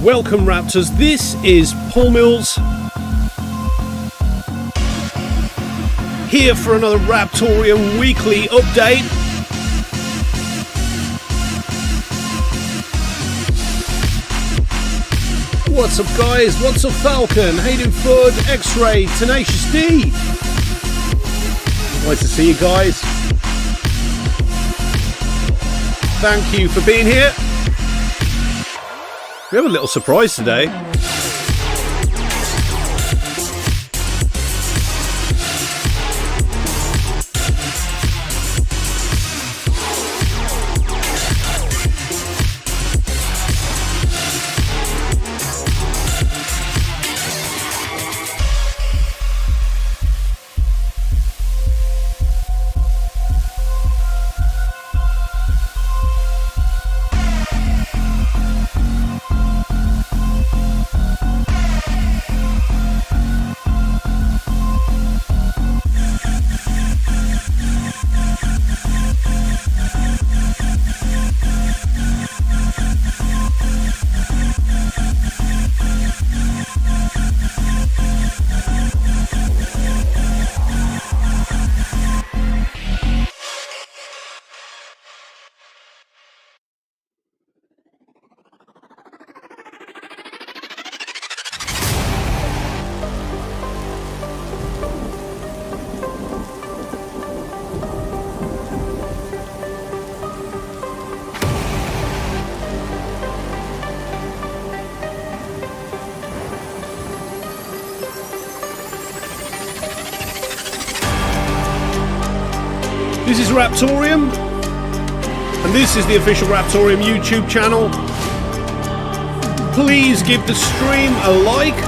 Welcome Raptors, this is Paul Mills here for another Raptoreum Weekly update. What's up guys, what's up Falcon, Hayden Flood, X-Ray, Tenacious D. Nice to see you guys. Thank you for being here. We have a little surprise today. This is Raptoreum, and this is the official Raptoreum YouTube channel. Please give the stream a like,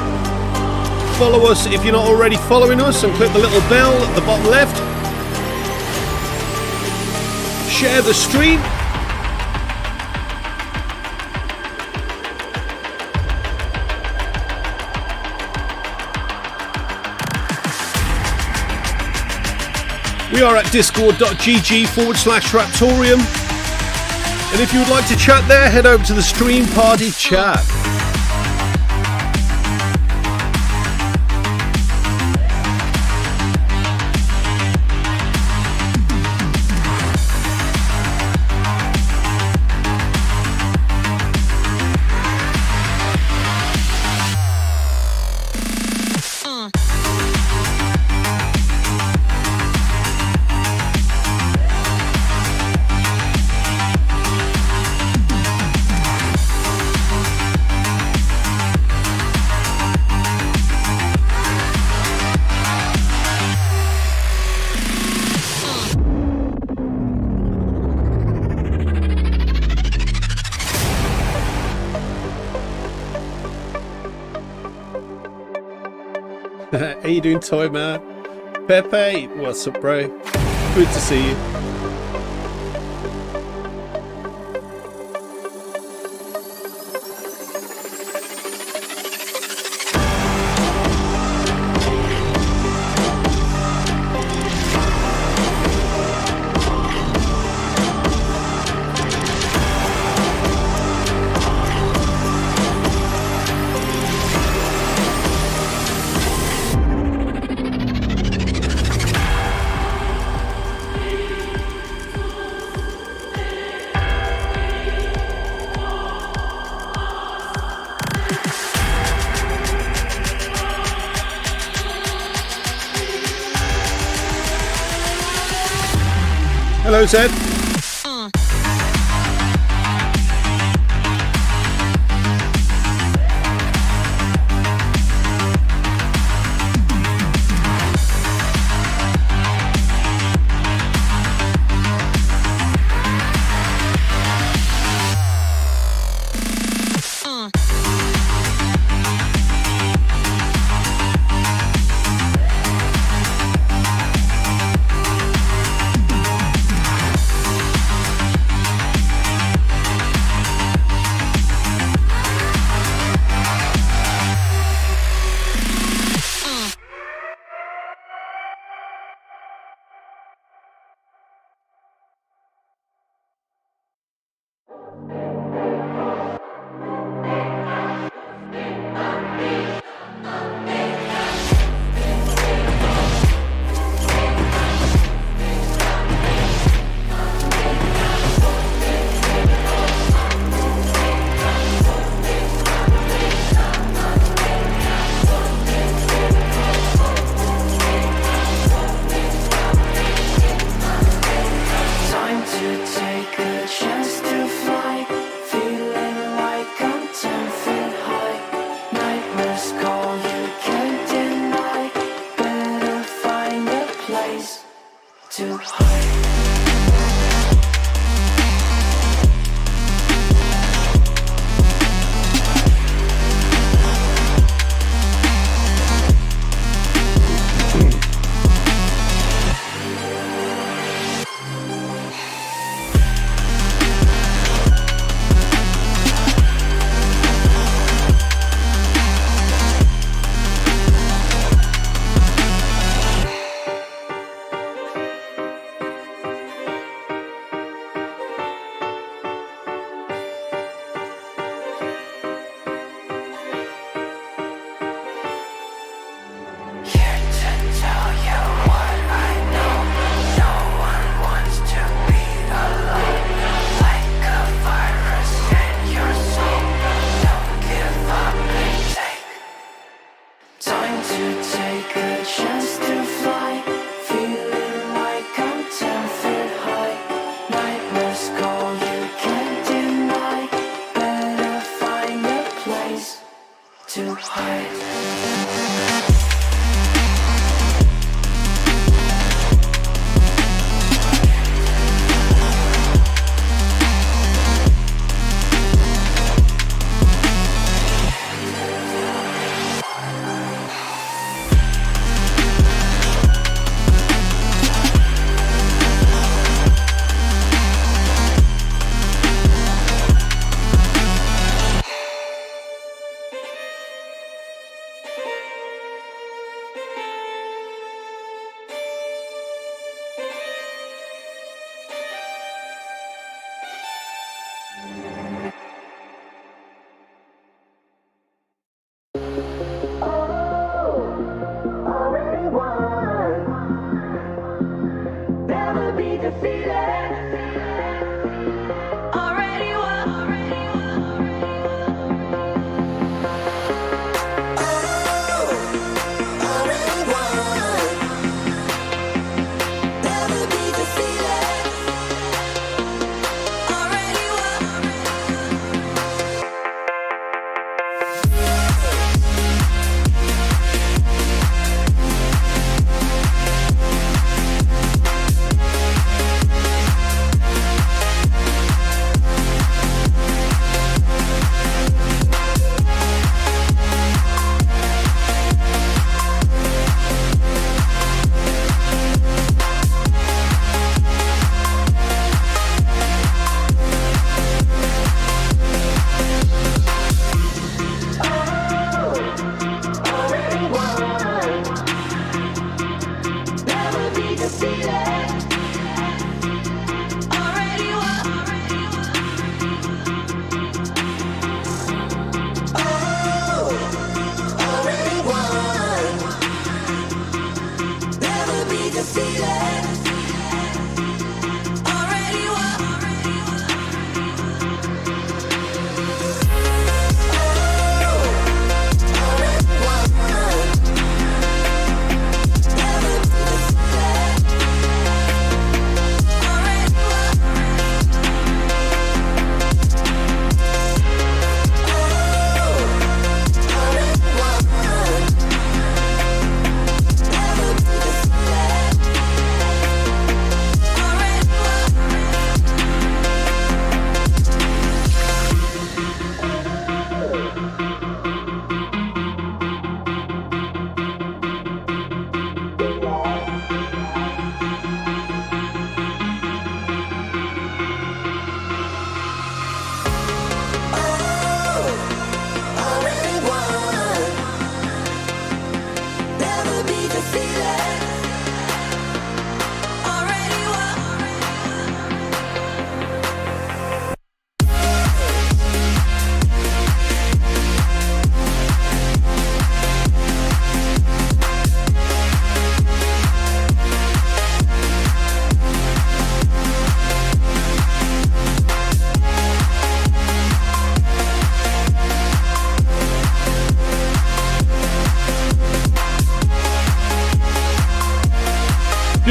follow us if you're not already following us, and click the little bell at the bottom left. Share the stream. We are at discord.gg/Raptoreum. And if you would like to chat there, head over to the stream party chat. How you doing, Toy Man? Pepe, what's up, bro? Good to see you. Hello, Zed.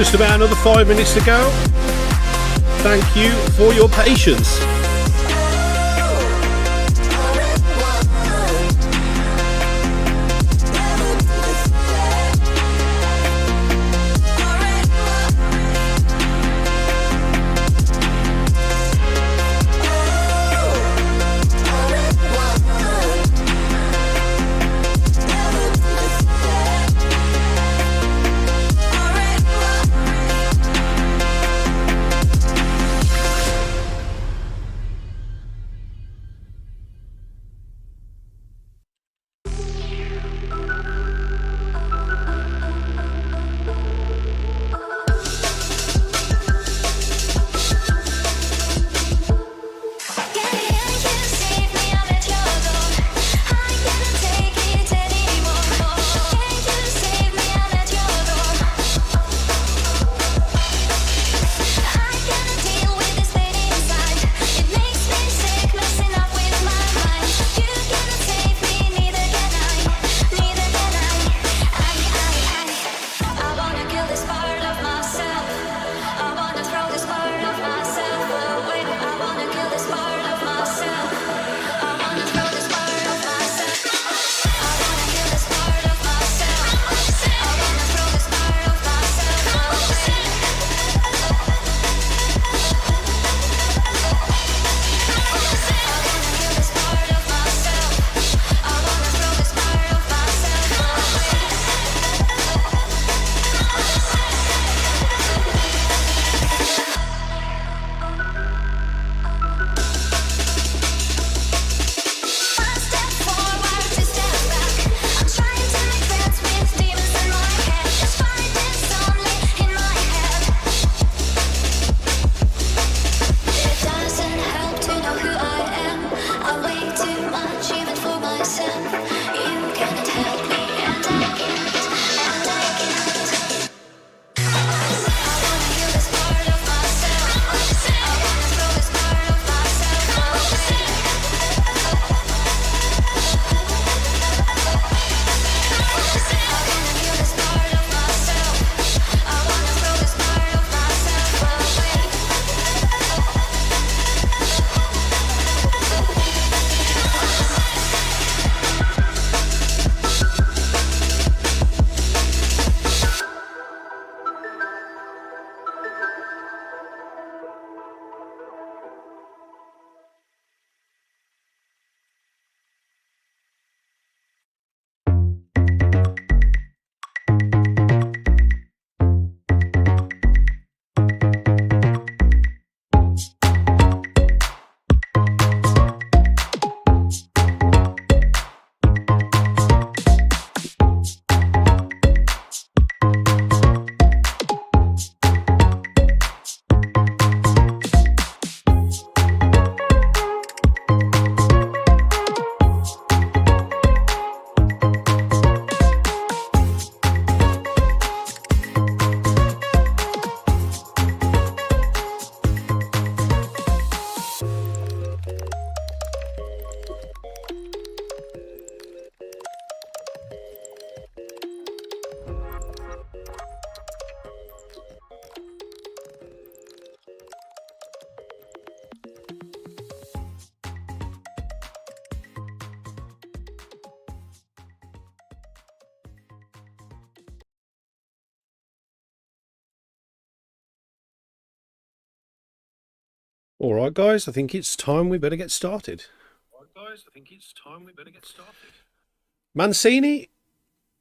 Just about another 5 minutes to go. Thank you for your patience. All right, guys, I think it's time we better get started. Mancini,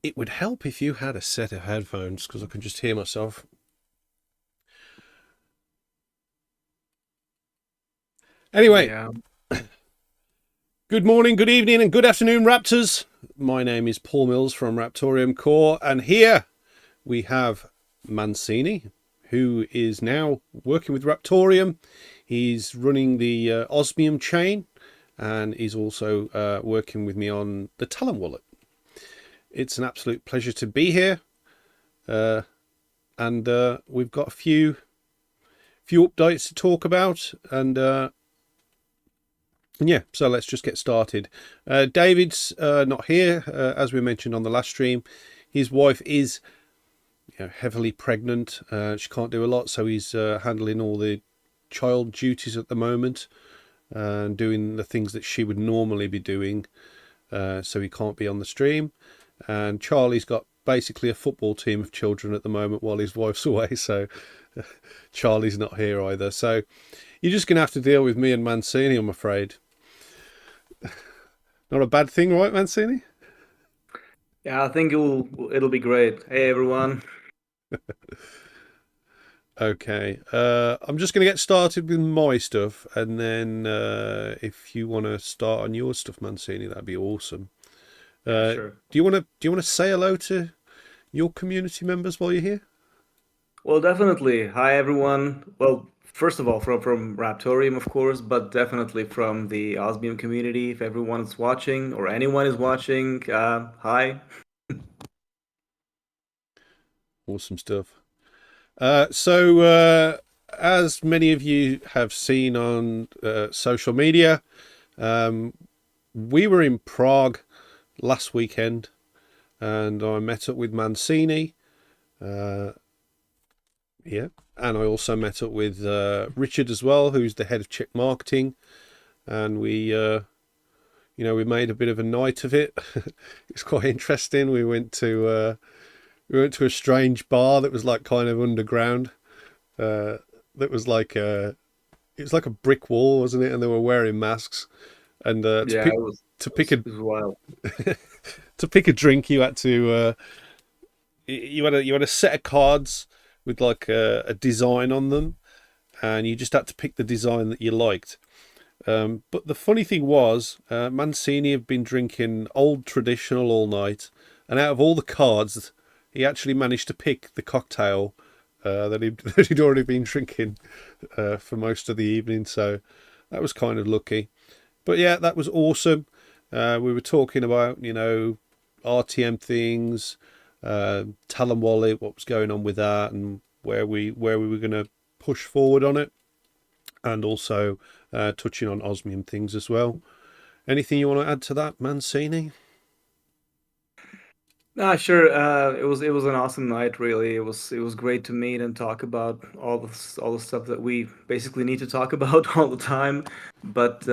it would help if you had a set of headphones because I can just hear myself. Anyway, Yeah. Good morning, good evening, and good afternoon, Raptors. My name is Paul Mills from Raptoreum Core, and here we have Mancini, who is now working with Raptoreum. He's running the OSMI chain, and he's also working with me on the Talon wallet. It's an absolute pleasure to be here, and we've got a few updates to talk about, and yeah, so let's just get started. David's not here, as we mentioned on the last stream. His wife is heavily pregnant. She can't do a lot, so he's handling all the child duties at the moment and doing the things that she would normally be doing, so he can't be on the stream. And Charlie's got basically a football team of children at the moment while his wife's away, so Charlie's not here either. So you're just going to have to deal with me and Mancini, I'm afraid. Not a bad thing, right, Mancini? Yeah, I think it'll be great. Hey everyone. Okay, I'm just going to get started with my stuff, and then if you want to start on your stuff, Mancini, that'd be awesome. Sure. Do you want to say hello to your community members while you're here? Well, definitely. Hi everyone. Well, first of all, from Raptorium, of course, but definitely from the Osmium community. If everyone's watching or anyone is watching, hi. Awesome stuff. So as many of you have seen on social media, we were in Prague last weekend, and I met up with Mancini. Yeah, and I also met up with Richard as well, who's the head of Czech marketing, and we made a bit of a night of it. It's quite interesting. We went to a strange bar that was like kind of underground. That was like it was like a brick wall, wasn't it? And they were wearing masks. And Yeah, it was wild. to pick a drink, you had to you had a set of cards with like a design on them, and you just had to pick the design that you liked. But the funny thing was, Mancini had been drinking Old Traditional all night, and out of all the cards, he actually managed to pick the cocktail that he'd already been drinking for most of the evening. So that was kind of lucky. But yeah, that was awesome. We were talking about, RTM things, Talon wallet, what was going on with that, and where we were going to push forward on it, and also touching on osmium things as well. Anything you want to add to that, Mancini? Nah, sure. It was an awesome night, really. It was great to meet and talk about all the stuff that we basically need to talk about all the time. But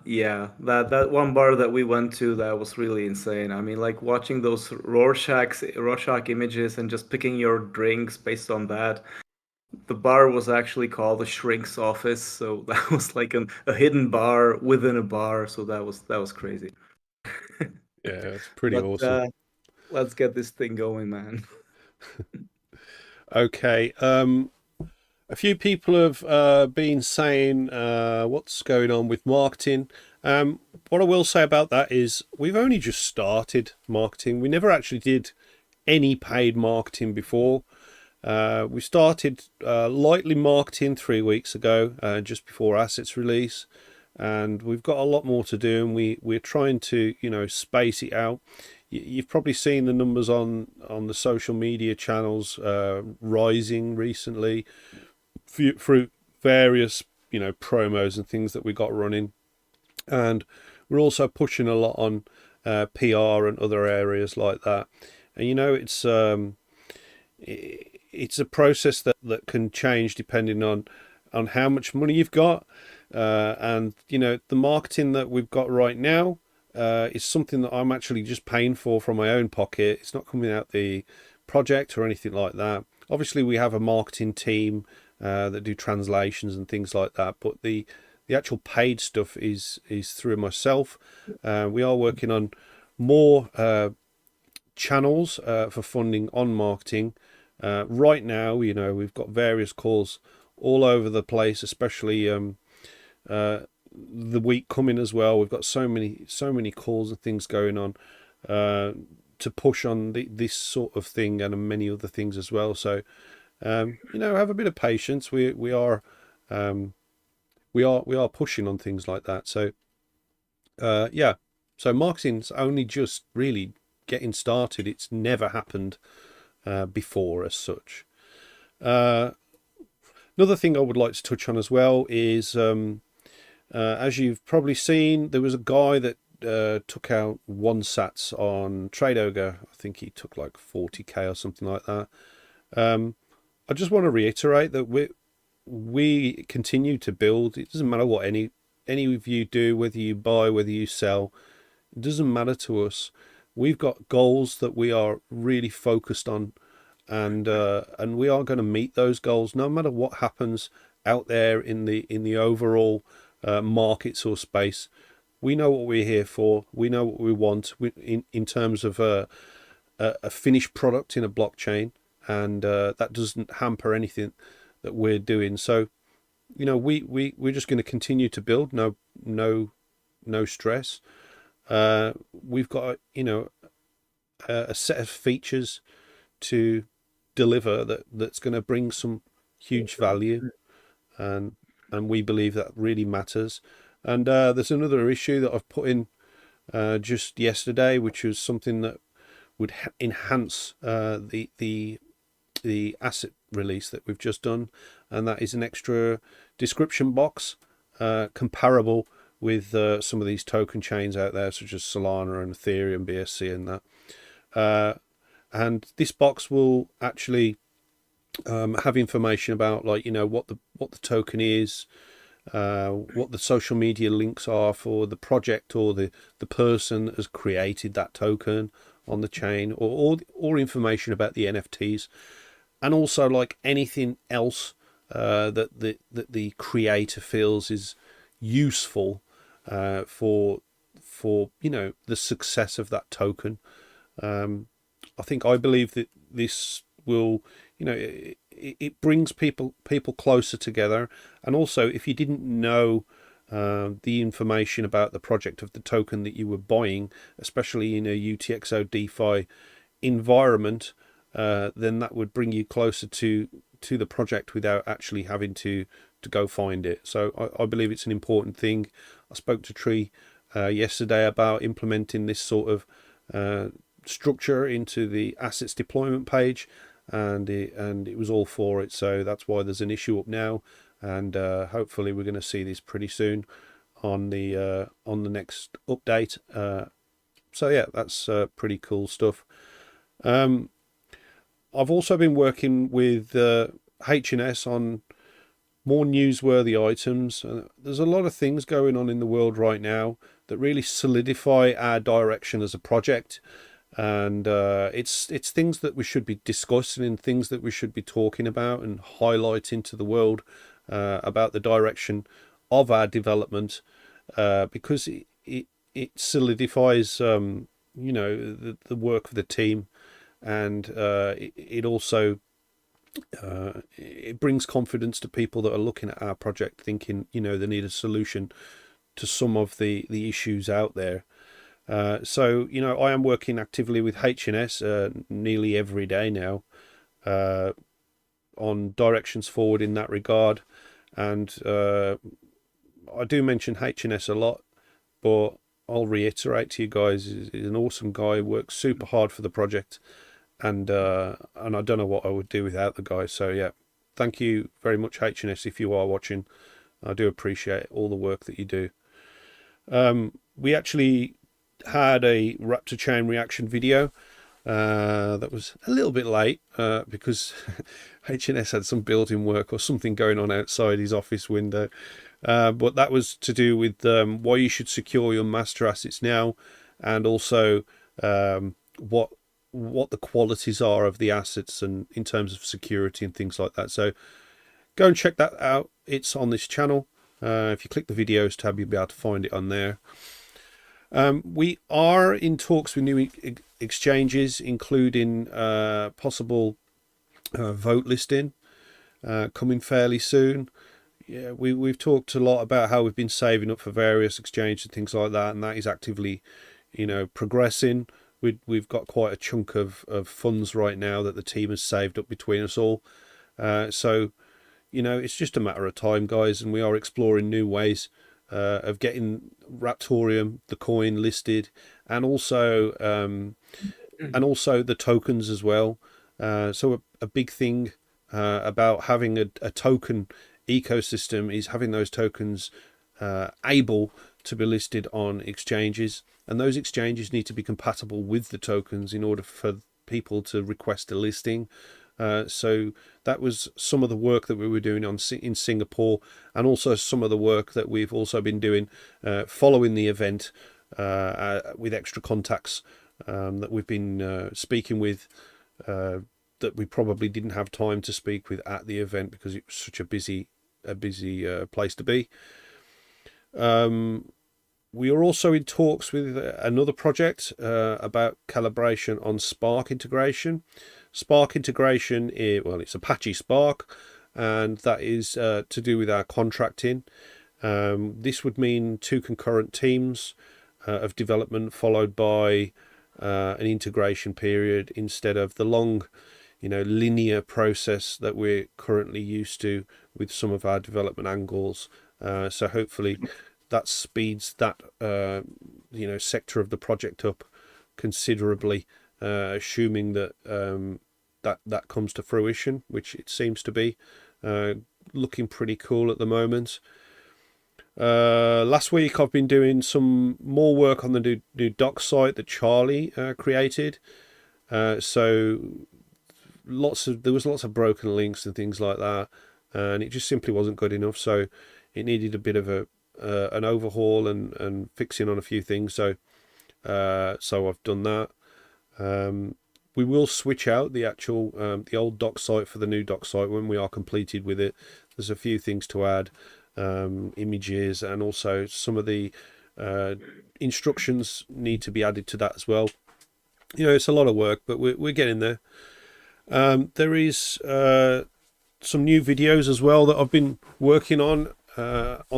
yeah, that one bar that we went to, that was really insane. I mean, like watching those Rorschach images and just picking your drinks based on that. The bar was actually called the Shrink's Office, so that was like a hidden bar within a bar. So that was crazy. Yeah, it's pretty But awesome. let's get this thing going, man. Okay. A few people have been saying what's going on with marketing. What I will say about that is we've only just started marketing. We never actually did any paid marketing before. We started lightly marketing 3 weeks ago, just before assets release, and we've got a lot more to do. And we're trying to space it out. You've probably seen the numbers on the social media channels rising recently through various promos and things that we got running, and we're also pushing a lot on PR and other areas like that. And it's a process that can change depending on how much money you've got, and the marketing that we've got right now is something that I'm actually just paying for from my own pocket. It's not coming out the project or anything like that. Obviously, we have a marketing team that do translations and things like that, but the actual paid stuff is through myself. We are working on more channels for funding on marketing. Right now, we've got various calls all over the place, especially the week coming as well. We've got so many calls and things going on to push on this sort of thing and many other things as well. So have a bit of patience. We are pushing on things like that. So yeah, so marketing's only just really getting started. It's never happened before as such. Uh, Another thing I would like to touch on as well is, as you've probably seen, there was a guy that took out one sats on Trade Ogre. I think he took like 40k or something like that. I just want to reiterate that we continue to build. It doesn't matter what any of you do, whether you buy, whether you sell. It doesn't matter to us. We've got goals that we are really focused on, and we are going to meet those goals no matter what happens out there in the overall markets or space. We know what we're here for. We know what we want in terms of a finished product in a blockchain, and that doesn't hamper anything that we're doing. So we're just going to continue to build. No stress. We've got a set of features to deliver that's going to bring some huge value, and we believe that really matters. And there's another issue that I've put in just yesterday, which was something that would enhance the asset release that we've just done, and that is an extra description box comparable with some of these token chains out there, such as Solana and Ethereum, BSC, and that. And this box will actually have information about, like, what the token is, what the social media links are for the project or the person that has created that token on the chain, or information about the NFTs, and also like anything else that the creator feels is useful for the success of that token. I believe that this will, it brings people closer together. And also, if you didn't know the information about the project of the token that you were buying, especially in a UTXO DeFi environment, then that would bring you closer to the project without actually having to go find it. So I believe it's an important thing. I spoke to Tree yesterday about implementing this sort of structure into the assets deployment page, and it was all for it. So that's why there's an issue up now, and hopefully we're going to see this pretty soon on the next update. So yeah, that's pretty cool stuff. I've also been working with H&S on more newsworthy items. There's a lot of things going on in the world right now that really solidify our direction as a project, and it's things that we should be discussing and things that we should be talking about and highlighting to the world about the direction of our development, because it solidifies the work of the team, and it also it brings confidence to people that are looking at our project, thinking they need a solution to some of the issues out there. So I am working actively with H&S nearly every day now on directions forward in that regard, and I do mention H&S a lot, but I'll reiterate to you guys, he's an awesome guy, works super hard for the project, and I don't know what I would do without the guy. So yeah, thank you very much, H&S, if you are watching. I do appreciate all the work that you do. We actually had a Raptor chain reaction video that was a little bit late because H&S had some building work or something going on outside his office window. But that was to do with why you should secure your master assets now, and also what the qualities are of the assets and in terms of security and things like that. So go and check that out. It's on this channel. If you click the videos tab, you'll be able to find it on there. We are in talks with new exchanges, including possible vote listing coming fairly soon. Yeah, we've talked a lot about how we've been saving up for various exchanges and things like that, and that is actively, progressing. We've got quite a chunk of funds right now that the team has saved up between us all. So, it's just a matter of time, guys, and we are exploring new ways of getting Raptoreum, the coin, listed, and also the tokens as well. So a big thing about having a token ecosystem is having those tokens able to be listed on exchanges, and those exchanges need to be compatible with the tokens in order for people to request a listing. So that was some of the work that we were doing in Singapore, and also some of the work that we've also been doing following the event with extra contacts that we've been speaking with, that we probably didn't have time to speak with at the event because it was such a busy place to be. We are also in talks with another project about calibration on Spark integration. Spark integration, it's Apache Spark, and that is to do with our contracting. This would mean 2 concurrent teams of development followed by an integration period instead of the long, linear process that we're currently used to with some of our development angles. So hopefully that speeds that sector of the project up considerably, assuming that that comes to fruition, which it seems to be. Looking pretty cool at the moment. Last week I've been doing some more work on the new doc site that Charlie created. So there was lots of broken links and things like that, and it just simply wasn't good enough. So it needed a bit of an overhaul and fixing on a few things. So I've done that. We will switch out the actual the old doc site for the new doc site when we are completed with it. There's a few things to add, images, and also some of the instructions need to be added to that as well. It's a lot of work, but we're getting there. There is some new videos as well that I've been working on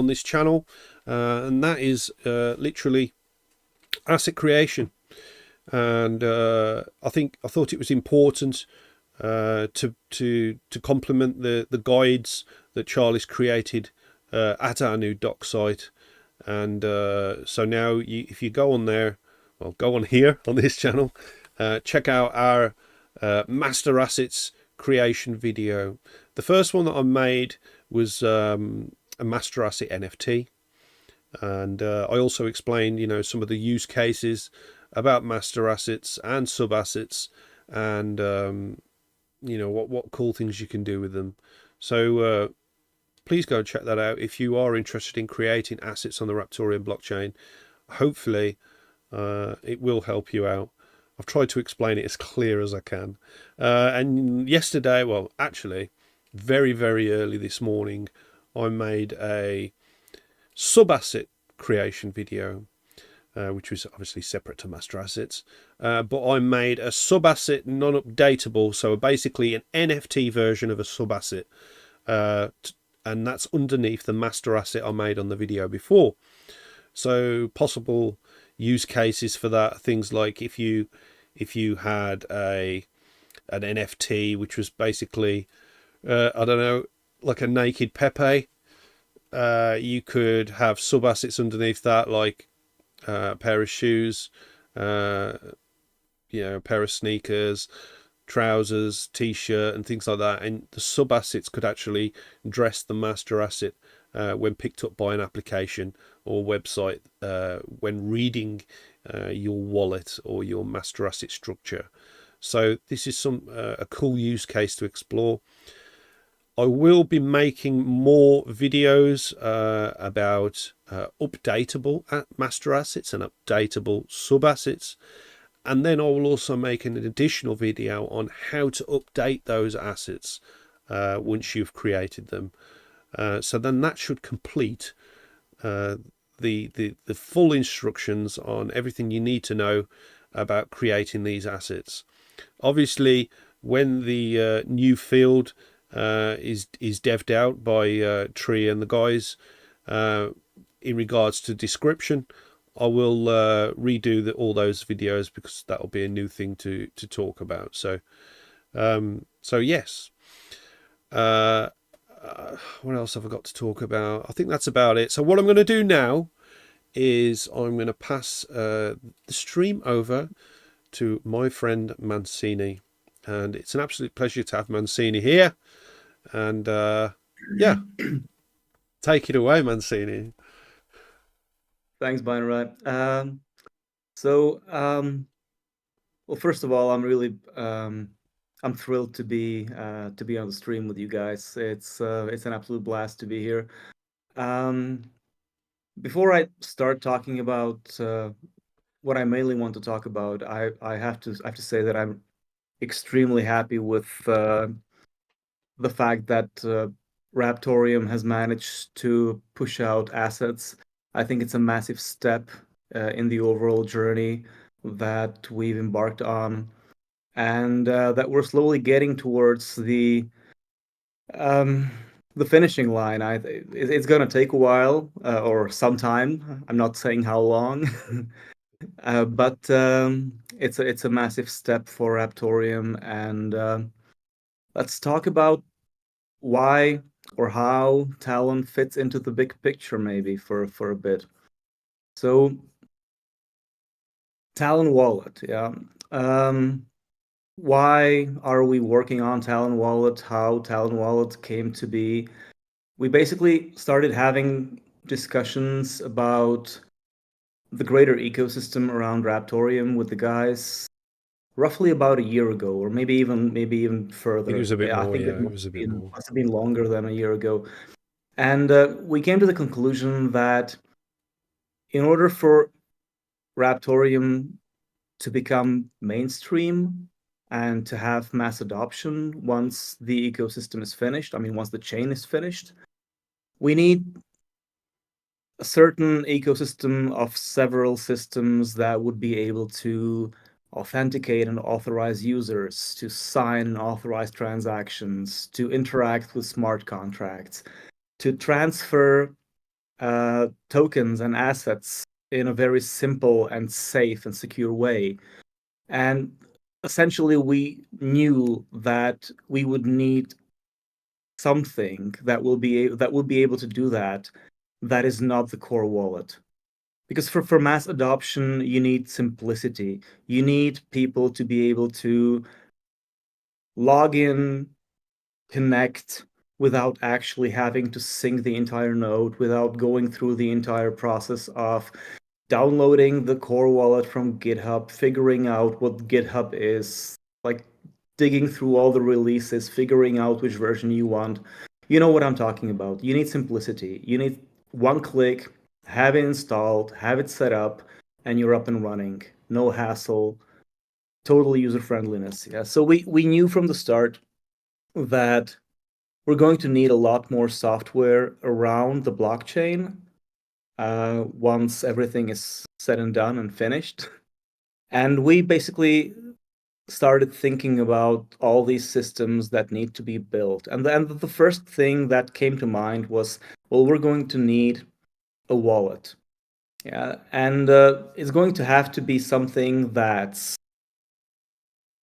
this channel, and that is literally asset creation. And I thought it was important to complement the guides that Charlie's created at our new doc site, And so now, if you go on there, well, go on here on this channel, check out our master assets creation video. The first one that I made was a master asset NFT, and I also explained, some of the use cases about master assets and sub assets, and what cool things you can do with them. So please go and check that out if you are interested in creating assets on the Raptoreum blockchain. Hopefully, it will help you out. I've tried to explain it as clear as I can. And yesterday, well, actually, very, very early this morning, I made a sub asset creation video, which was obviously separate to master assets. But I made a sub asset non updatable, so basically an NFT version of a sub asset. And that's underneath the master asset I made on the video before. So possible use cases for that, things like if you had an NFT which was basically I don't know, like a naked Pepe, you could have sub assets underneath that, like a pair of shoes, a pair of sneakers, trousers, t-shirt, and things like that. And the sub assets could actually dress the master asset when picked up by an application or website when reading your wallet or your master asset structure. So this is a cool use case to explore. I will be making more videos about updatable master assets and updatable sub assets. And then I will also make an additional video on how to update those assets once you've created them. So then that should complete the full instructions on everything you need to know about creating these assets. Obviously, when the new field is devved out by Tree and the guys in regards to description, I will redo all those videos because that'll be a new thing to talk about. So yes. What else have I got to talk about? I think that's about it. So what I'm going to do now is I'm going to pass the stream over to my friend Mancini, and it's an absolute pleasure to have Mancini here. And yeah, take it away, Mancini. Thanks, Binarai. So, well, first of all, I'm thrilled to be on the stream with you guys. It's an absolute blast to be here. Before I start talking about what I mainly want to talk about, I have to say that I'm extremely happy with the fact that Raptoreum has managed to push out assets. I think it's a massive step in the overall journey that we've embarked on, and that we're slowly getting towards um, the finishing line. It's going to take a while or some time. I'm not saying how long, but it's a massive step for Raptoreum, and let's talk about why or how Talon fits into the big picture, maybe for a bit. So, Talon Wallet, yeah. Why are we working on Talon Wallet? How Talon Wallet came to be? We basically started having discussions about the greater ecosystem around Raptoreum with the guys roughly about a year ago, or maybe even I think it further. was a bit Yeah, I more. think Yeah, it it was a bit more. must have been longer than a year ago. And we came to the conclusion that in order for Raptoreum to become mainstream and to have mass adoption once the ecosystem is finished, I mean, once the chain is finished, we need a certain ecosystem of several systems that would be able to authenticate and authorize users, to sign and authorize transactions, to interact with smart contracts, to transfer tokens and assets in a very simple and safe and secure way. And essentially, we knew that we would need something that will be able to do that that is not the core wallet. Because for mass adoption, you need simplicity. You need people to be able to log in, connect without actually having to sync the entire node, without going through the entire process of downloading the core wallet from GitHub, figuring out what GitHub is, like digging through all the releases, figuring out which version you want. You know what I'm talking about. You need simplicity. You need one click, have it installed, have it set up, and you're up and running. No hassle, total user friendliness. Yeah. So we knew from the start that we're going to need a lot more software around the blockchain once everything is said and done and finished. And we basically started thinking about all these systems that need to be built. And then the first thing that came to mind was, well, we're going to need a wallet. Yeah, and it's going to have to be something that's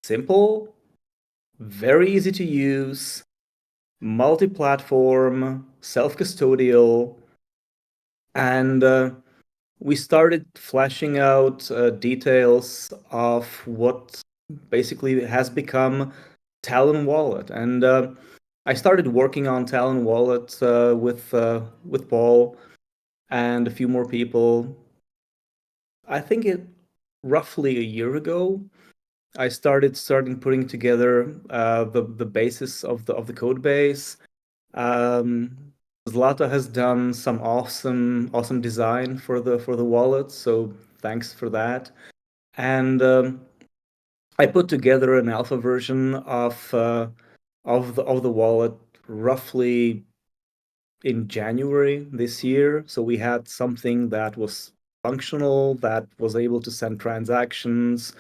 simple, very easy to use, multi-platform, self-custodial, and we started fleshing out details of what basically has become Talon Wallet. And I started working on Talon Wallet with Paul and a few more people. I think it roughly a year ago. I starting putting together the basis of the code base. Um, Zlata has done some awesome design for the wallet, so thanks for that. And I put together an alpha version of the wallet roughly in January this year. So we had something that was functional, that was able to send transactions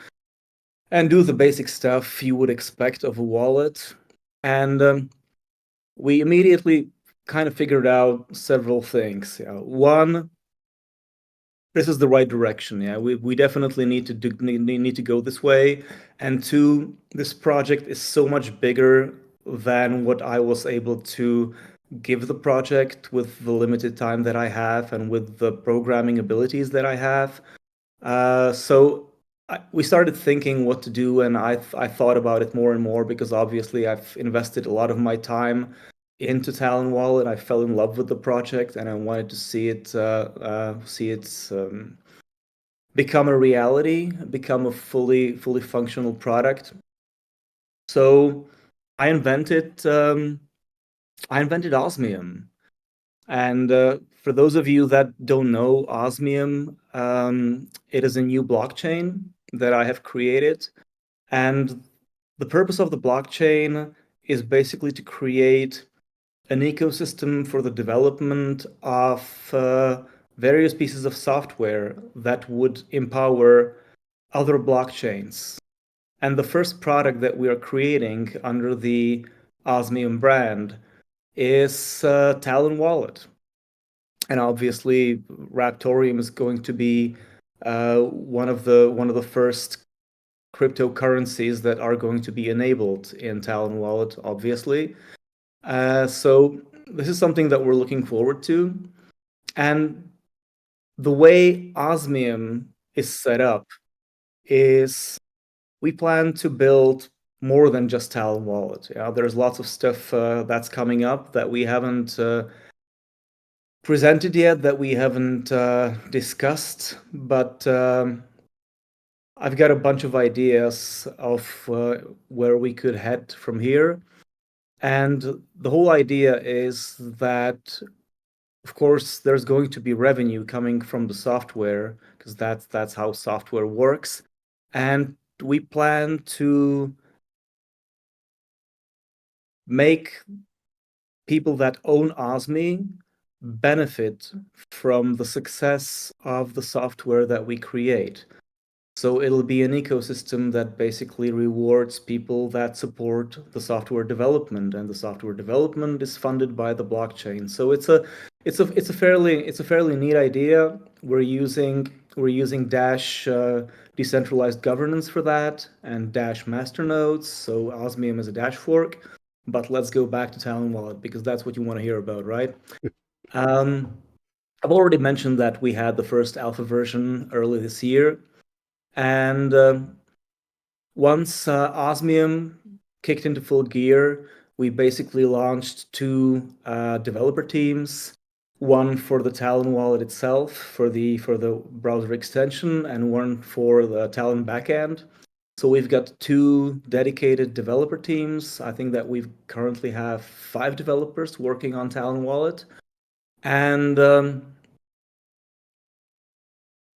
and do the basic stuff you would expect of a wallet. And we immediately kind of figured out several things. One, this is the right direction. Yeah, we definitely need to go this way. And two, this project is so much bigger than what I was able to give the project with the limited time that I have and with the programming abilities that I have. So we started thinking what to do, and I thought about it more and more because obviously I've invested a lot of my time into Talon Wallet. I fell in love with the project, and I wanted to see it become a reality, become a fully functional product. So I invented Osmium, and for those of you that don't know Osmium, it is a new blockchain that I have created, and the purpose of the blockchain is basically to create an ecosystem for the development of various pieces of software that would empower other blockchains. And the first product that we are creating under the Osmium brand is Talon Wallet. And obviously, Raptoreum is going to be one of the first cryptocurrencies that are going to be enabled in Talon Wallet, obviously. So this is something that we're looking forward to. And the way Osmium is set up is we plan to build more than just Talon Wallet. Yeah, there's lots of stuff that's coming up that we haven't presented yet, that we haven't discussed, but I've got a bunch of ideas of where we could head from here. And the whole idea is that, of course, there's going to be revenue coming from the software because that's how software works. And we plan to make people that own OSMI benefit from the success of the software that we create. So it'll be an ecosystem that basically rewards people that support the software development, and the software development is funded by the blockchain. So it's a fairly neat idea. We're using Dash decentralized governance for that, and Dash masternodes. So Osmium is a Dash fork. But let's go back to Talon Wallet because that's what you want to hear about, right? Um, I've already mentioned that we had the first alpha version early this year, and once Osmium kicked into full gear, we basically launched two developer teams. One for the Talon wallet itself, for the browser extension, and one for the Talon backend. So we've got two dedicated developer teams. I think that we currently have 5 developers working on Talon Wallet, and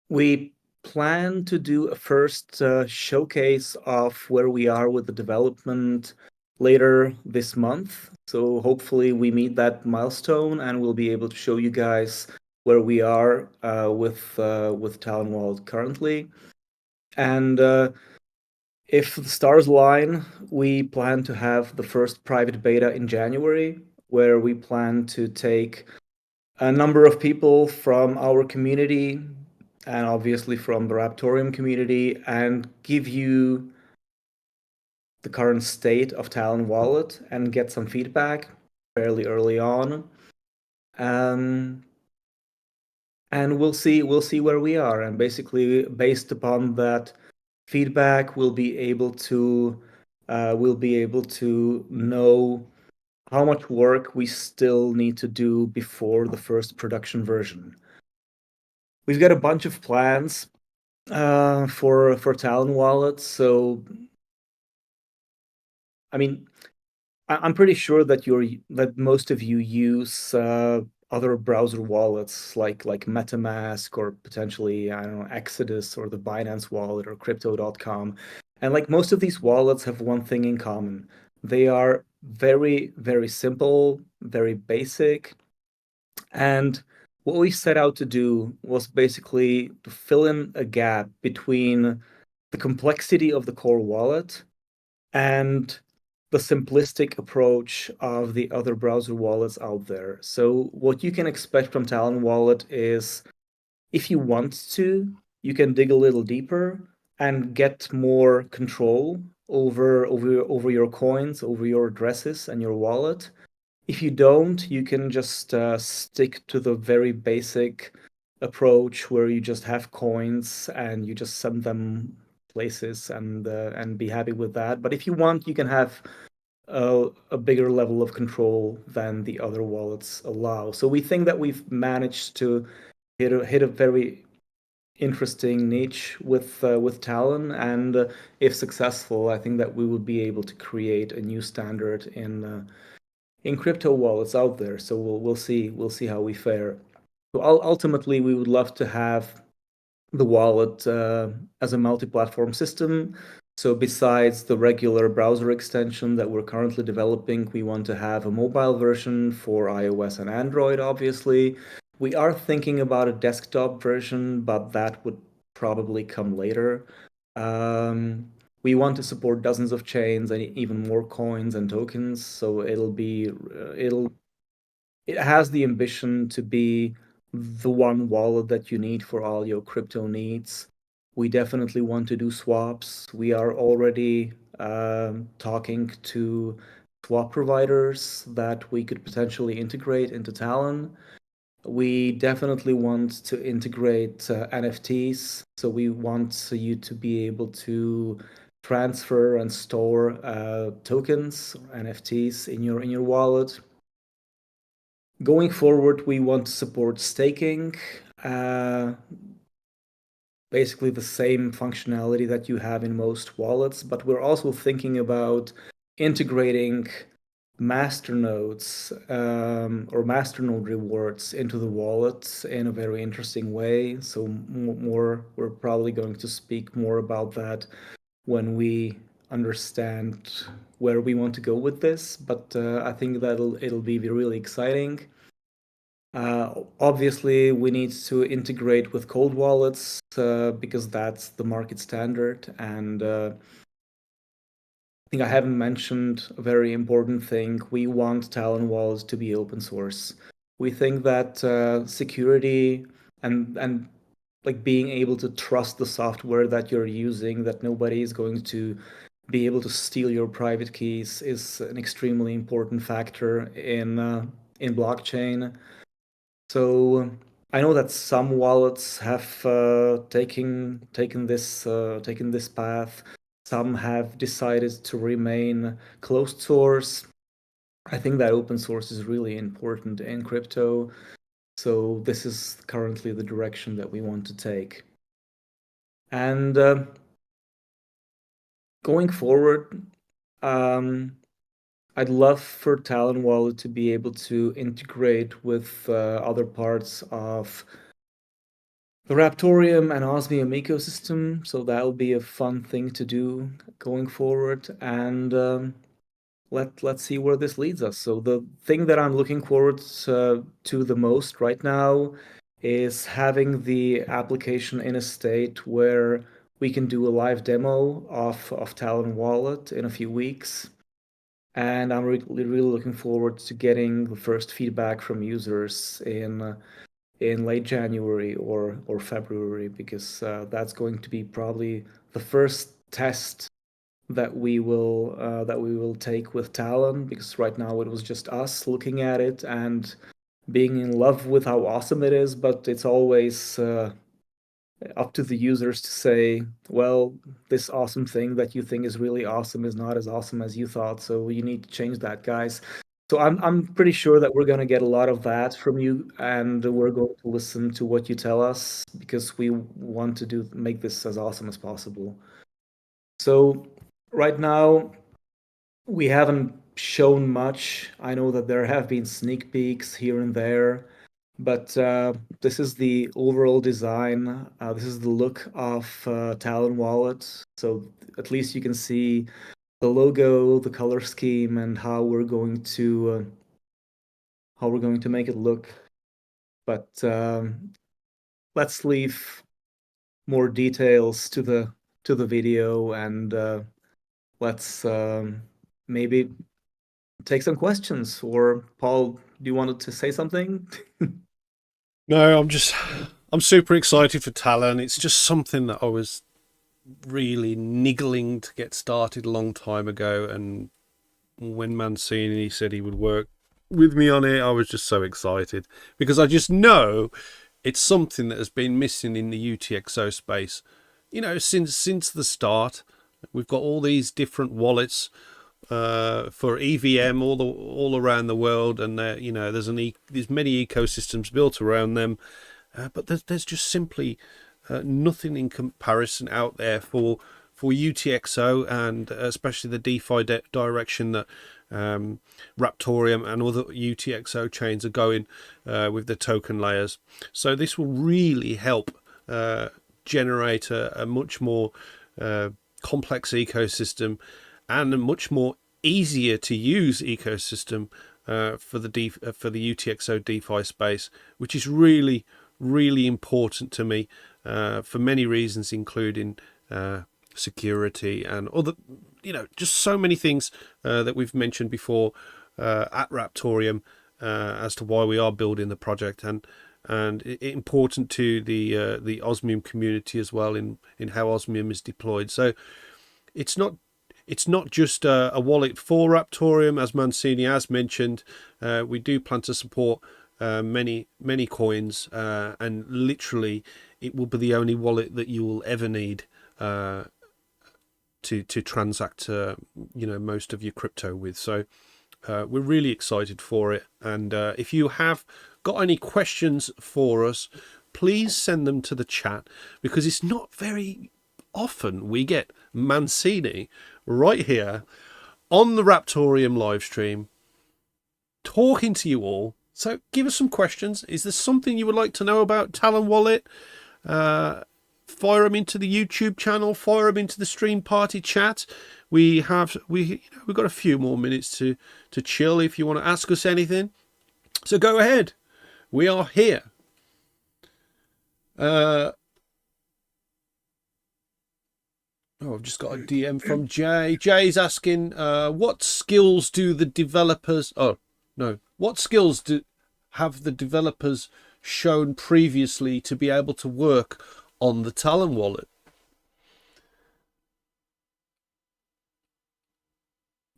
we plan to do a first showcase of where we are with the development later this month. So hopefully we meet that milestone and we'll be able to show you guys where we are with Talon Wallet currently. And if the stars align, we plan to have the first private beta in January, where we plan to take a number of people from our community and obviously from the Raptoreum community and give you the current state of Talon Wallet and get some feedback fairly early on. Um, and we'll see where we are. And basically, based upon that feedback, we'll be able to know how much work we still need to do before the first production version. We've got a bunch of plans for Talon Wallet. So, I mean, I'm pretty sure that most of you use other browser wallets like MetaMask or potentially, I don't know, Exodus or the Binance wallet or Crypto.com. And like most of these wallets have one thing in common. They are very, very simple, very basic. And what we set out to do was basically to fill in a gap between the complexity of the core wallet and the simplistic approach of the other browser wallets out there. So what you can expect from Talon Wallet is, if you want to, you can dig a little deeper and get more control over your coins, over your addresses and your wallet. If you don't, you can just stick to the very basic approach where you just have coins and you just send them places and be happy with that. But if you want, you can have a bigger level of control than the other wallets allow. So we think that we've managed to hit a very interesting niche with Talon, and if successful, I think that we will be able to create a new standard in crypto wallets out there. So we'll see how we fare. So ultimately, we would love to have the wallet as a multi-platform system. So besides the regular browser extension that we're currently developing, we want to have a mobile version for iOS and Android, obviously. We are thinking about a desktop version, but that would probably come later. We want to support dozens of chains and even more coins and tokens. So it has the ambition to be the one wallet that you need for all your crypto needs. We definitely want to do swaps. We are already talking to swap providers that we could potentially integrate into Talon. We definitely want to integrate NFTs. So we want you to be able to transfer and store tokens, NFTs in your wallet. Going forward, we want to support staking, uh, basically the same functionality that you have in most wallets, but we're also thinking about integrating masternodes or masternode rewards into the wallet in a very interesting way. So we're probably going to speak more about that when we understand where we want to go with this. But I think that it'll be really exciting. Obviously, we need to integrate with cold wallets because that's the market standard. And I think I haven't mentioned a very important thing. We want Talon wallets to be open source. We think that security and like being able to trust the software that you're using, that nobody is going to be able to steal your private keys, is an extremely important factor in blockchain. So I know that some wallets have taken this path. Some have decided to remain closed source. I think that open source is really important in crypto. So this is currently the direction that we want to take. And going forward, um, I'd love for Talon Wallet to be able to integrate with other parts of the Raptoreum and Osmium ecosystem. So that'll be a fun thing to do going forward. And let's see where this leads us. So the thing that I'm looking forward to the most right now is having the application in a state where we can do a live demo of Talon Wallet in a few weeks. And I'm really looking forward to getting the first feedback from users in late January or February, because that's going to be probably the first test that we will take with Talon, because right now it was just us looking at it and being in love with how awesome it is, but it's always up to the users to say, well, this awesome thing that you think is really awesome is not as awesome as you thought, so you need to change that, guys. So I'm pretty sure that we're going to get a lot of that from you, and we're going to listen to what you tell us, because we want to do make this as awesome as possible. So right now we haven't shown much. I know that there have been sneak peeks here and there, but this is the overall design. This is the look of Talon Wallet. So at least you can see the logo, the color scheme, and how we're going to make it look. But let's leave more details to the video, and let's maybe take some questions. Or Paul, do you want to say something? No, I'm super excited for Talon. It's just something that I was really niggling to get started a long time ago, and when Mancini said he would work with me on it, I was just so excited because I just know it's something that has been missing in the UTXO space. You know, since the start, we've got all these different wallets for EVM all around the world, and you know there's many ecosystems built around them, but there's just simply nothing in comparison out there for UTXO, and especially the DeFi direction that Raptoreum and other UTXO chains are going with the token layers. So this will really help generate a much more complex ecosystem and a much more easier to use ecosystem for the UTXO DeFi space, which is really important to me for many reasons, including security and other, just so many things that we've mentioned before at Raptoreum as to why we are building the project, and important to the Osmium community as well in how Osmium is deployed. So it's not just a wallet for Raptoreum, as Mancini has mentioned. We do plan to support many coins, and literally it will be the only wallet that you will ever need to transact most of your crypto with. So we're really excited for it, and if you have got any questions for us, please send them to the chat, because it's not very often we get Mancini right here on the Raptoreum live stream talking to you all. So give us some questions. Is there something you would like to know about Talon Wallet? Fire them into the YouTube channel, fire them into the stream party chat. We've got a few more minutes to chill if you want to ask us anything. So go ahead. We are here. I've just got a DM from Jay. Jay's asking, what skills do the developers... Oh, no. What skills have the developers shown previously to be able to work on the Talon wallet?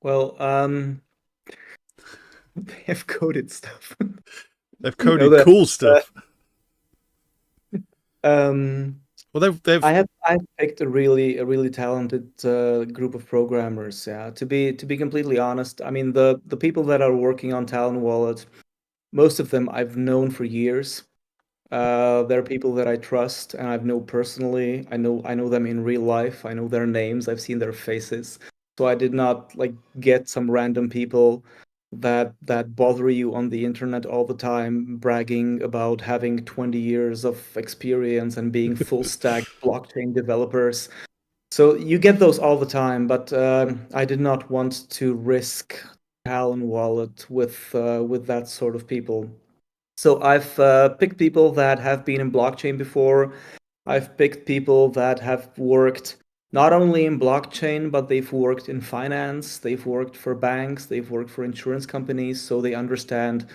Well, they have coded stuff. They've You know coded that cool stuff. Um, Well, they've I've picked a really talented group of programmers. Yeah, to be completely honest, I mean the people that are working on Talon Wallet, most of them I've known for years. They're people that I trust and I've known personally. I know them in real life. I know their names. I've seen their faces. So I did not like get some random people that bother you on the internet all the time, bragging about having 20 years of experience and being full stack blockchain developers. So you get those all the time, but I did not want to risk Talon Wallet with that sort of people. So I've picked people that have been in blockchain before. I've picked people that have worked not only in blockchain, but they've worked in finance, they've worked for banks, they've worked for insurance companies, so they understand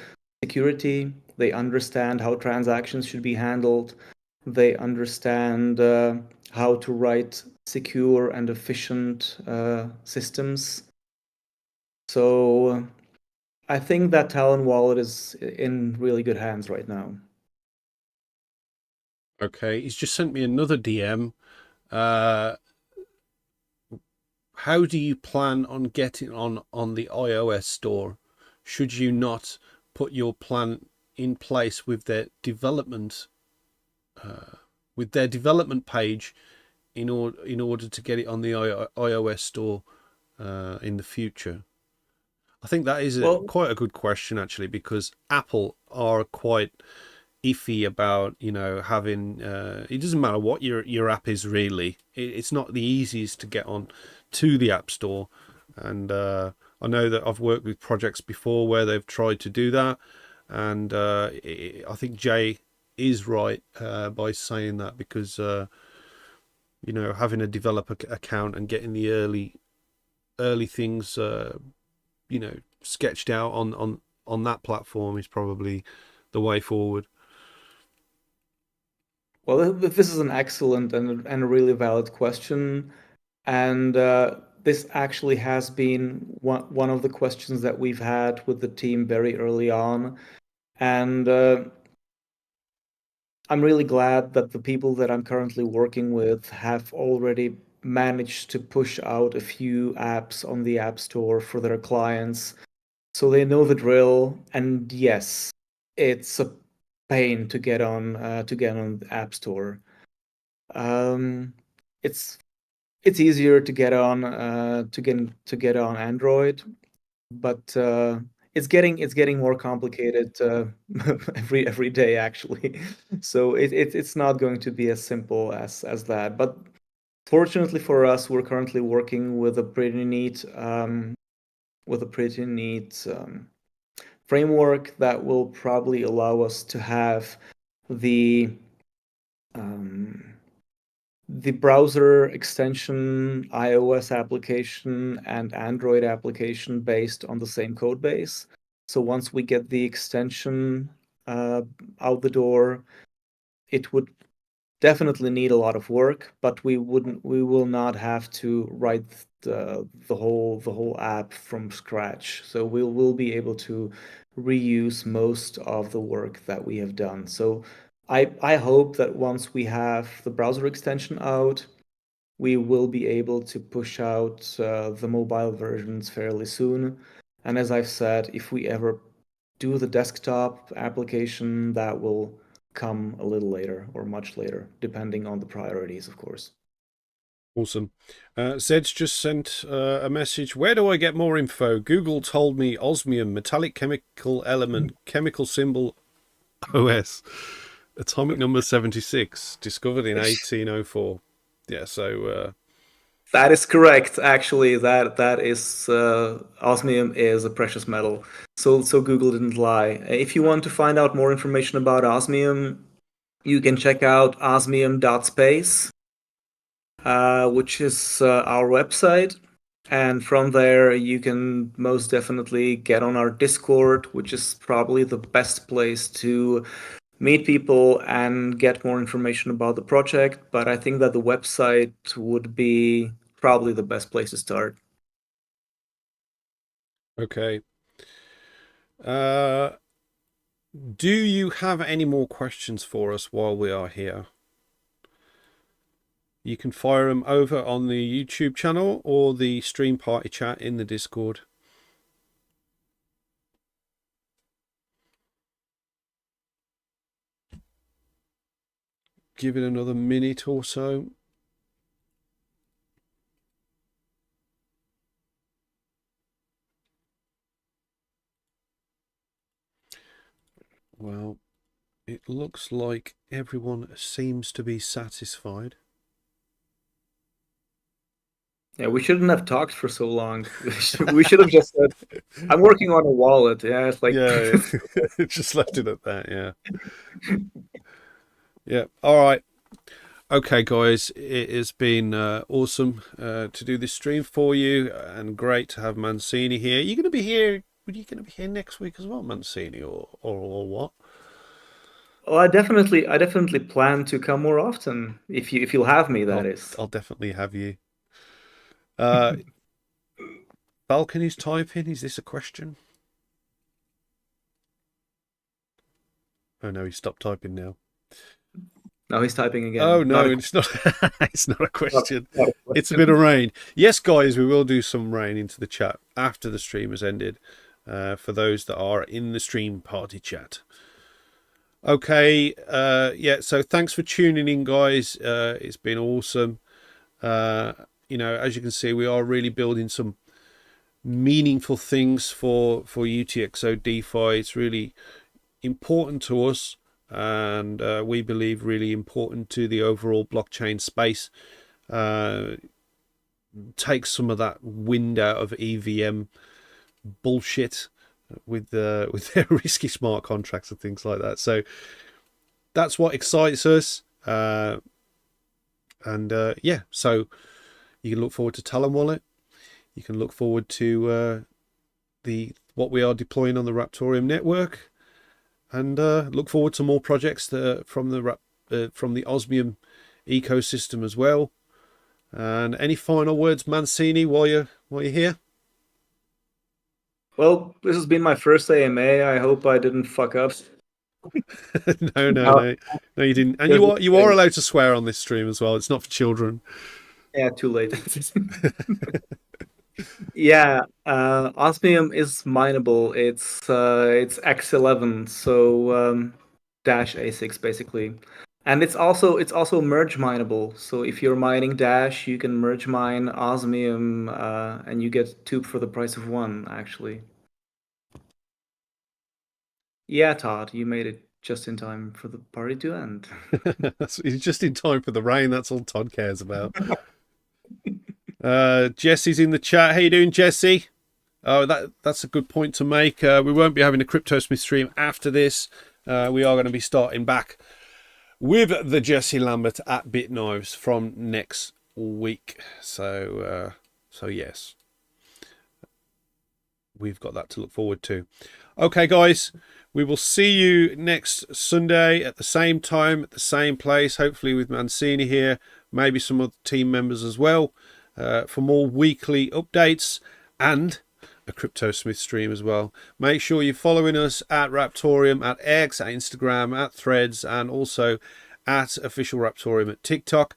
security, they understand how transactions should be handled, they understand how to write secure and efficient systems. So I think that Talon Wallet is in really good hands right now. okay. He's just sent me another DM. Uh, how do you plan on getting on the iOS store? Should you not put your plan in place with their development page in order to get it on the iOS store in the future? I think that is Well, quite a good question actually, because Apple are quite iffy about having it doesn't matter what your app is really. It's not the easiest to get on to the App Store, and I know that I've worked with projects before where they've tried to do that, and I think Jay is right by saying that, because having a developer account and getting the early things sketched out on that platform is probably the way forward. well, this is an excellent and a really valid question. And this actually has been one of the questions that we've had with the team very early on. And I'm really glad that the people that I'm currently working with have already managed to push out a few apps on the App Store for their clients. So they know the drill. And yes, it's a pain to get on the App Store. Um, it's it's easier to get on to get on Android, but it's getting more complicated every day actually. So it's not going to be as simple as that. But fortunately for us, we're currently working with a pretty neat framework that will probably allow us to have the um, the browser extension, iOS application, and Android application based on the same code base. So once we get the extension uh, out the door, it would definitely need a lot of work, but we will not have to write the whole app from scratch. So we'll be able to reuse most of the work that we have done. So I hope that once we have the browser extension out, we will be able to push out the mobile versions fairly soon. And as I've said, if we ever do the desktop application, that will come a little later or much later, depending on the priorities, of course. Awesome. Zed's just sent a message. Where do I get more info? Google told me osmium, metallic chemical element, chemical symbol OS, atomic number 76, discovered in 1804. Yeah, so That is correct. Actually, that is osmium is a precious metal. So Google didn't lie. If you want to find out more information about osmium, you can check out osmium.space, which is our website. And from there, you can most definitely get on our Discord, which is probably the best place to meet people and get more information about the project. But I think that the website would be probably the best place to start. okay. Uh, do you have any more questions for us while we are here? you can fire them over on the YouTube channel or the stream party chat in the Discord. Give it another minute or so. Well, it looks like everyone seems to be satisfied. Yeah, we shouldn't have talked for so long. We should have just said, "I'm working on a wallet." Yeah, it's like Yeah, just left it at that. Yeah. Yeah. All right. Okay, guys, it has been awesome to do this stream for you, and great to have Mancini here. You're going to be here. Are you going to be here next week as well, Mancini, or what? Oh, I definitely plan to come more often if you'll have me, that is. I'll definitely have you. Uh, Balcony's typing. Is this a question? Oh no, he stopped typing now. No, he's typing Oh again. Not no, a, it's not. It's not a not, question. not a It's a question. bit of rain. Yes, guys, we will do some rain into the chat after the stream has ended. For those that are in the stream party chat. Okay, yeah. So thanks for tuning in, guys. It's been awesome. As you can see, we are really building some meaningful things for UTXO DeFi. It's really important to us, and we believe really important to the overall blockchain space. Take some of that wind out of EVM bullshit with their risky smart contracts and things like that. So that's what excites us. Yeah, so you can look forward to Talon Wallet. You can look forward to what we are deploying on the Raptoreum network, and look forward to more projects from the Osmium ecosystem as well. And any final words, Mancini, while you're here? Well, this has been my first AMA. I hope I didn't fuck up. No, no, No, no, no, you didn't. And there's you are allowed to swear on this stream as well. It's not for children. yeah, too late. Yeah, Osmium is mineable. It's X11, so Dash A6 basically, and it's also merge mineable. So if you're mining Dash, you can merge mine Osmium, and you get two for the price of one. Actually, yeah, Todd, you made it just in time for the party to end. He's just in time for the rain. That's all Todd cares about. Jesse's in the chat. How you doing, Jesse? Oh, that's a good point to make. We won't be having a CryptoSmith stream after this. We are going to be starting back with the Jesse Lambert at BitKnives from next week. So yes, we've got that to look forward to. Okay, guys, we will see you next Sunday at the same time, at the same place, hopefully with Mancini here, maybe some other team members as well, for more weekly updates and a CryptoSmith stream as well. Make sure you're following us at Raptoreum, at X, at Instagram, at Threads, and also at Official Raptoreum at TikTok.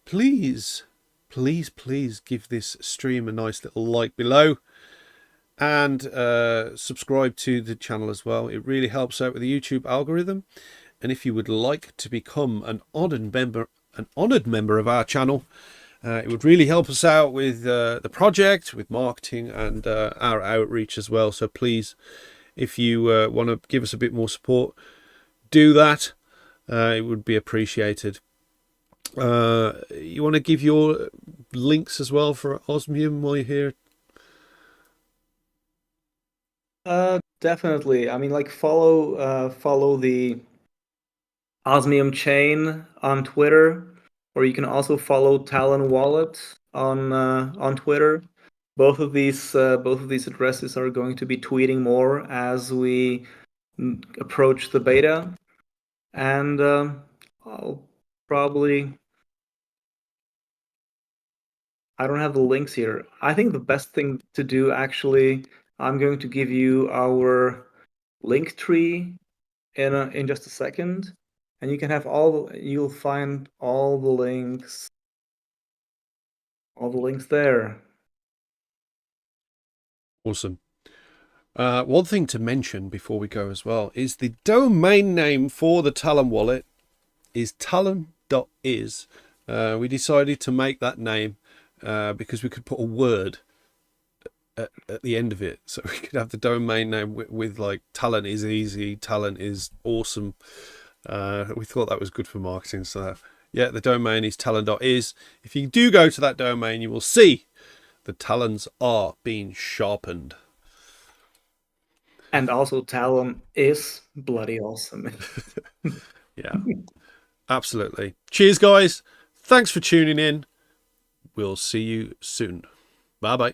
Please, please, please give this stream a nice little like below, and subscribe to the channel as well. It really helps out with the YouTube algorithm. And if you would like to become an honoured member of our channel, it would really help us out with the project, with marketing, and our outreach as well. So please, if you want to give us a bit more support, do that. It would be appreciated. You want to give your links as well for Osmium while you're here? Definitely. I mean, like follow the Osmium chain on Twitter, or you can also follow Talon Wallet on Twitter. Both of these addresses are going to be tweeting more as we approach the beta, and I'll probably I don't have the links here. I think the best thing to do actually, I'm going to give you our link tree in just a second, and you'll find all the links All the links there. Awesome. One thing to mention before we go as well is the domain name for the Talon wallet is talon.is. We decided to make that name because we could put a word at the end of it, so we could have the domain name with like Talon is easy, Talon is awesome. We thought that was good for marketing, so yeah, the domain is talon.is. If you do go to that domain, you will see the talons are being sharpened. And also Talon is bloody awesome. Yeah, absolutely. Cheers, guys. Thanks for tuning in. We'll see you soon. Bye bye.